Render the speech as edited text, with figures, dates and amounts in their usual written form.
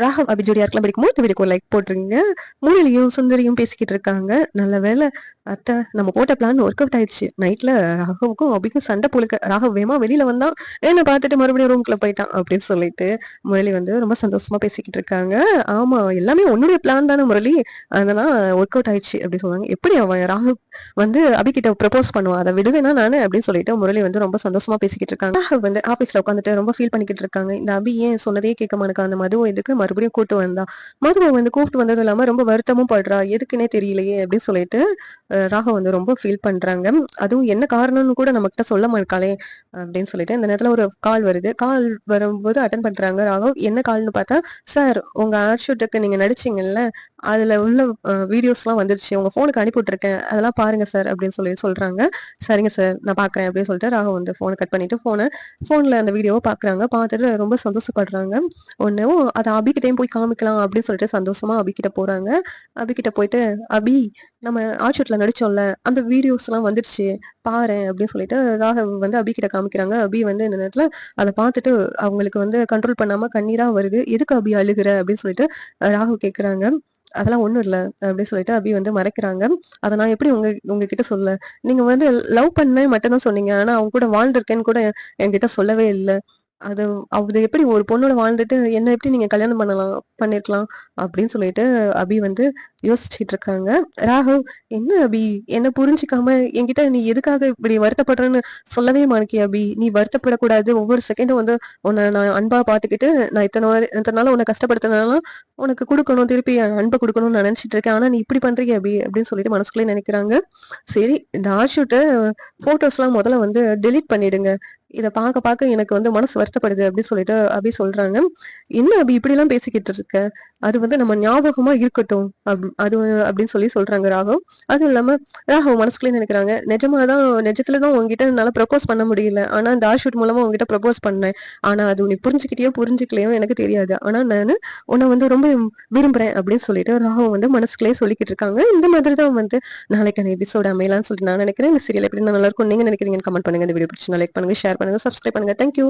ராகவ் அபி ஜோடியா இருக்கலாம் பிடிக்குமோ இந்த வீடியோக்கு ஒரு லைக் போட்டுருங்க. முரளியும் சுந்தரியும் பேசிக்கிட்டு இருக்காங்க. நல்ல வேளை அத்தை நம்ம போட்ட பிளான் ஒர்க் அவுட் ஆயிடுச்சு. நைட்ல ராகவுக்கும் அபிக்கும் சண்டை போலுக்க. ராகவ் வேகமா வெளியில வந்தான். என்ன பார்த்துட்டு மறுபடியும் ரூம்குள்ள போயிட்டான் அப்படின்னு சொல்லிட்டு முரளி வந்து ரொம்ப சந்தோஷமா பேசிக்கிட்டு இருக்காங்க. ஆமா எல்லாமே உன்னுடைய பிளான் தானே முரளி, அதெல்லாம் ஒர்க் அவுட் ஆயிடுச்சு அப்படின்னு சொல்லுவாங்க. எப்படி அவன் ராகவ் வந்து அபிகிட்ட ப்ரப்போஸ் பண்ணுவான், அதை விடுவேனா நானு அப்படின்னு சொல்லிட்டு முரளி வந்து ரொம்ப சந்தோஷமா பேசிக்கிட்டு இருக்காங்க. ராகவ் வந்து ஆபீஸ்ல உட்காந்துட்டு ரொம்ப ஃபீல் பண்ணிக்கிட்டு இருக்காங்க. இந்த அபி ஏன் சொன்னதே கேட்க மாட்டேக்கா, அந்த மதுவை எதுக்கு மறுபடியும் கூட்டு வந்தா, மதுவை வந்து கூப்பிட்டு வந்ததும் இல்லாம ரொம்ப வருத்தமும் படுறா, எதுக்குன்னே தெரியலையே அப்படின்னு சொல்லிட்டு ராகவ் வந்து ரொம்ப ஃபீல் பண்றாங்க. அதுவும் என்ன காரணம்னு கூட நம்ம கிட்ட சொல்ல மாட்டாளே அப்படின்னு சொல்லிட்டு இந்த நேரத்துல ஒரு கால் வருது. கால் வரும்போது அட்டன் பண்றாங்க ராகவ். என்ன கால்னு பார்த்தா, சார் உங்க ஆட் ஷூட்டுக்கு நீங்க நடிச்சீங்கல்ல, அதுல உள்ள வீடியோஸ்லாம் வந்துருச்சு, உங்க போனுக்கு அனுப்பி விட்டுருக்கேன், அதெல்லாம் பாருங்க சார் அப்படின்னு சொல்லி சொல்றாங்க. சரிங்க சார் நான் பாக்குறேன் அப்படின்னு சொல்லிட்டு ராகவ் வந்து போனை கட் பண்ணிட்டு போன்ல அந்த வீடியோவை பாக்குறாங்க. பார்த்துட்டு ரொம்ப சந்தோஷப்படுறாங்க. ஒன்னும் அதை அபிகிட்டையும் போய் காமிக்கலாம் அப்படின்னு சொல்லிட்டு சந்தோஷமா அபிகிட்ட போறாங்க. அபிகிட்ட போயிட்டு, அபி நம்ம ஆட்ஷூட்ல நடிச்சோம்ல அந்த வீடியோஸ் எல்லாம் வந்துருச்சு பாரு அப்படின்னு சொல்லிட்டு ராகவ் வந்து அபிகிட்ட காமிக்கிறாங்க. அபி வந்து இந்த நேரத்துல அதை பார்த்துட்டு அவங்களுக்கு வந்து கண்ட்ரோல் பண்ணாம கண்ணீரா வருது. எதுக்கு அபி அழுகுற அப்படின்னு சொல்லிட்டு ராகவ் கேக்குறாங்க. அதெல்லாம் ஒண்ணும் இல்ல அப்படின்னு சொல்லிட்டு அபி வந்து மறைக்கிறாங்க. அதை நான் எப்படி உங்ககிட்ட சொல்ல, நீங்க வந்து லவ் பண்ணேன் மட்டும் தான் சொன்னீங்க, ஆனா அவங்க கூட வாழ்ந்திருக்கேன்னு கூட என்கிட்ட சொல்லவே இல்லை. அது அது எப்படி ஒரு பொண்ணோட வாழ்ந்துட்டு என்ன எப்படி நீங்க கல்யாணம் பண்ணிருக்கலாம் அப்படின்னு சொல்லிட்டு அபி வந்து யோசிச்சுட்டு இருக்காங்க. ராகவ், என்ன அபி என்ன புரிஞ்சுக்காம என்கிட்ட நீ எதுக்காக இப்படி வருத்தப்படுறேன்னு சொல்லவே மாட்டேன் அபி, நீ வருத்தப்படக்கூடாது. ஒவ்வொரு செகண்டும் வந்து உன்னை நான் அன்பா பாத்துக்கிட்டு நான் இத்தனை நாள் உன்னை கஷ்டப்படுத்தினாலும் உனக்கு கொடுக்கணும், திருப்பி அன்பை கொடுக்கணும்னு நான் நினைச்சிட்டு இருக்கேன். ஆனா நீ இப்படி பண்றீங்க அபி அப்படின்னு சொல்லிட்டு மனசுக்குள்ளே நினைக்கிறாங்க. சரி இந்த ஆஷூட்டு போட்டோஸ் எல்லாம் முதல்ல வந்து டெலீட் பண்ணிடுங்க, இதை பார்க்க பார்க்க எனக்கு வந்து மனசு வருத்தப்படுது அப்படின்னு சொல்லிட்டு அபி சொல்றாங்க. என்ன அபி இப்படி எல்லாம் பேசிக்கிட்டு இருக்க, அது வந்து நம்ம ஞாபகமா இருக்கட்டும் அது அப்படின்னு சொல்லி சொல்றாங்க ராகவ். அதுவும் இல்லாம ராகவ் மனசுக்குள்ளே நினைக்கிறாங்க, நிஜத்துலதான் உங்ககிட்ட என்னால ப்ரப்போஸ் பண்ண முடியல, ஆனா இந்த ஆஷூட் மூலமா உங்ககிட்ட ப்ரப்போஸ் பண்ணேன். ஆனா அது நீ புரிஞ்சுக்கிட்டயோ புரிஞ்சுக்கலையோ எனக்கு தெரியாது, ஆனா நான் உன்னை வந்து ரொம்ப விரும்புறேன் அப்படின்னு சொல்லிட்டு ராகவ் வந்து மனசுக்குள்ளே சொல்லிக்கிட்டு இருக்காங்க. இந்த மாதிரிதான் வந்து நாளைக்கான எபிசோட் அமையலாம்னு சொல்லிட்டு நான் நினைக்கிறேன். இந்த சீரியல் எப்படி நல்லா இருக்கும் நீங்க நினைக்கிறீங்கன்னு கமெண்ட் பண்ணுங்க. இந்த வீடியோ பிடிச்சிருந்தா லைக் பண்ணுங்க, ஷேர் பண்ணுங்க, சப்ஸ்கிரைப் பண்ணுங்க. தேங்க்யூ.